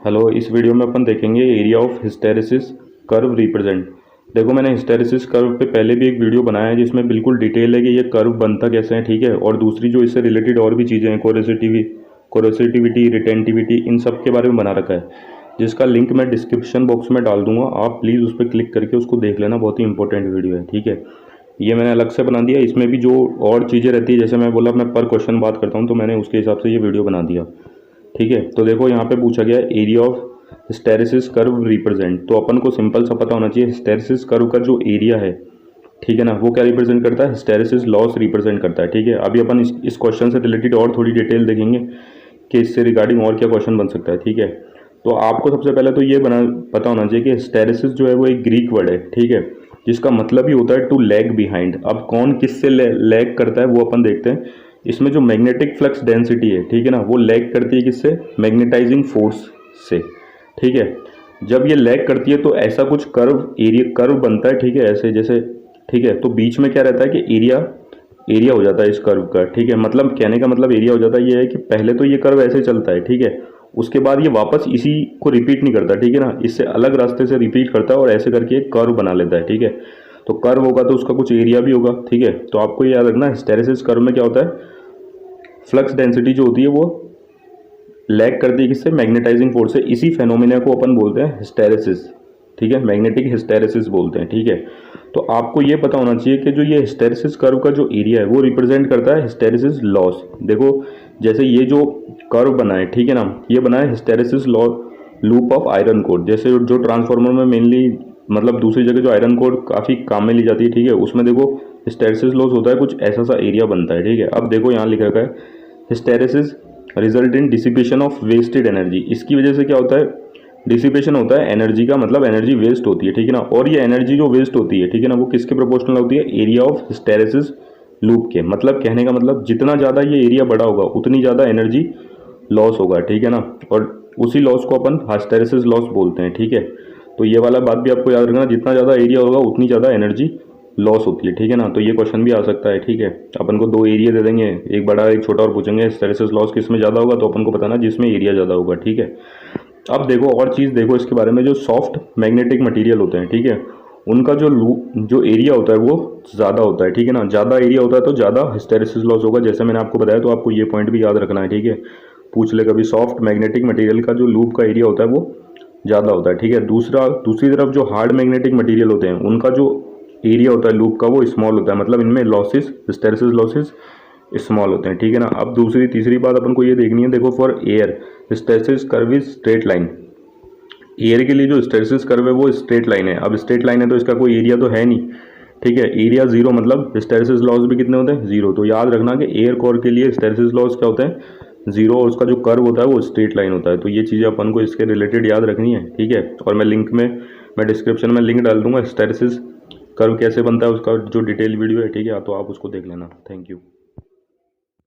Hello, इस video में अपन देखेंगे area of hysteresis curve represent. देखो, मैंने हिस्टेरेसिस कर्व पे पहले भी एक वीडियो बनाया है जिसमें बिल्कुल डिटेल है कि ये कर्व बनता कैसे है, ठीक है। और दूसरी जो इससे रिलेटेड और भी चीज़ें हैं, कोरेसिटिविटी, रिटेंटिविटी, इन सब के बारे में बना रखा है, जिसका लिंक मैं डिस्क्रिप्शन बॉक्स में डाल दूंगा। आप प्लीज़ उस पर क्लिक करके उसको देख लेना, बहुत ही इंपॉर्टेंट वीडियो है, ठीक है। ये मैंने अलग से बना दिया। इसमें भी जो और चीज़ें रहती है, जैसे मैं बोला मैं पर क्वेश्चन बात करता हूँ, तो मैंने उसके हिसाब से ये वीडियो बना दिया, ठीक है। तो देखो, यहाँ पे पूछा गया है area of hysteresis curve represent. तो अपन को सिंपल सा पता होना चाहिए, हिस्टेरेसिस कर्व का जो एरिया है, ठीक है ना, वो क्या रिप्रेजेंट करता है, हिस्टेरेसिस लॉस रिप्रेजेंट करता है, ठीक है। अभी अपन इस क्वेश्चन से रिलेटेड और थोड़ी डिटेल देखेंगे कि इससे रिगार्डिंग और क्या क्वेश्चन बन सकता है, ठीक है। तो आपको सबसे पहले तो ये पता होना चाहिए कि हिस्टेरेसिस जो है वो एक ग्रीक वर्ड है, ठीक है, जिसका मतलब ही होता है टू लैग बिहाइंड। अब कौन किससे लैग करता है वो अपन देखते हैं। इसमें जो मैग्नेटिक फ्लक्स डेंसिटी है, ठीक है ना, वो लैग करती है किससे, मैग्नेटाइजिंग फोर्स से, ठीक है। जब ये लैग करती है तो ऐसा कुछ कर्व बनता है, ठीक है, ऐसे जैसे, ठीक है। तो बीच में क्या रहता है कि एरिया हो जाता है इस कर्व का, ठीक है। मतलब कहने का मतलब एरिया हो जाता है ये है कि पहले तो ये कर्व ऐसे चलता है, ठीक है, उसके बाद ये वापस इसी को रिपीट नहीं करता, ठीक है ना, इससे अलग रास्ते से रिपीट करता है और ऐसे करके एक कर्व बना लेता है, ठीक है। तो कर्व होगा तो उसका कुछ एरिया भी होगा, ठीक है। तो आपको याद रखना, हिस्टेरेसिस कर्व में क्या होता है, फ्लक्स डेंसिटी जो होती है वो लैग करती है किससे, मैग्नेटाइजिंग फोर्स से। इसी फेनोमेना को अपन बोलते हैं हिस्टेरेसिस, ठीक है, मैग्नेटिक हिस्टेरेसिस बोलते हैं, ठीक है। तो आपको ये पता होना चाहिए कि जो ये हिस्टेरेसिस कर्व का जो एरिया है वो रिप्रेजेंट करता है हिस्टेरेसिस लॉस। देखो, जैसे ये जो कर्व बना है, ठीक है ना, ये बना है hysteresis law loop of iron core. जैसे जो ट्रांसफार्मर में मेनली, मतलब दूसरी जगह जो आयरन कोर काफ़ी काम में ली जाती है, ठीक है, उसमें देखो हिस्टेरेसिस लॉस होता है, कुछ ऐसा सा एरिया बनता है, ठीक है। अब देखो यहाँ लिख रखा है, hysteresis result in dissipation of wasted energy. इसकी वजह से क्या होता है, डिसिपेशन होता है एनर्जी का, मतलब एनर्जी वेस्ट होती है, ठीक है ना। और ये एनर्जी जो वेस्ट होती है, ठीक है ना, वो किसके प्रोपोर्शनल होती है, एरिया ऑफ हिस्टेरेसिस लूप के। मतलब कहने का मतलब जितना ज़्यादा ये एरिया बड़ा होगा उतनी ज़्यादा एनर्जी लॉस होगा, ठीक है ना। और उसी लॉस को अपन हिस्टेरेसिस लॉस बोलते हैं, ठीक है। तो ये वाला बात भी आपको याद रखना, जितना ज़्यादा एरिया होगा उतनी ज़्यादा एनर्जी लॉस होती है, ठीक है ना। तो ये क्वेश्चन भी आ सकता है, ठीक है। अपन को दो एरिया दे देंगे, एक बड़ा एक छोटा, और पूछेंगे हिस्टेरेसिस लॉस किस में ज़्यादा होगा, तो अपन को बताना जिसमें एरिया ज़्यादा होगा, ठीक है। अब देखो और चीज़ देखो इसके बारे में, जो सॉफ्ट मैग्नेटिक मटेरियल होते हैं, ठीक है, उनका जो एरिया होता है वो ज़्यादा होता है, ठीक है ना। ज़्यादा एरिया होता है तो ज़्यादा हिस्टेरेसिस लॉस होगा, जैसे मैंने आपको बताया। तो आपको ये पॉइंट भी याद रखना है, ठीक है। पूछ ले कभी, सॉफ्ट मैग्नेटिक मटेरियल का जो लूप का एरिया होता है वो ज़्यादा होता है, ठीक है। दूसरी तरफ जो हार्ड मैग्नेटिक मटेरियल होते हैं उनका जो एरिया होता है लूप का वो स्मॉल होता है, मतलब इनमें लॉसेस, हिस्टेरेसिस लॉसेस स्मॉल होते हैं, ठीक है ना। अब तीसरी बात अपन को ये देखनी है, देखो for air hysteresis curve is straight line. Air के लिए जो हिस्टेरेसिस कर्व है वो स्ट्रेट लाइन है। अब स्ट्रेट लाइन है तो इसका कोई एरिया तो है नहीं, ठीक है। एरिया जीरो, मतलब हिस्टेरेसिस लॉस भी कितने होते हैं, जीरो। तो याद रखना कि एयर कोर के लिए हिस्टेरेसिस लॉस क्या होते हैं, जीरो, और उसका जो कर्व होता है वो स्ट्रेट लाइन होता है। तो ये चीज़ें अपन को इसके रिलेटेड याद रखनी है, ठीक है। और मैं डिस्क्रिप्शन में लिंक डाल दूंगा, हिस्टेरेसिस कर्व कैसे बनता है उसका जो डिटेल वीडियो है, ठीक है। तो आप उसको देख लेना। Thank you.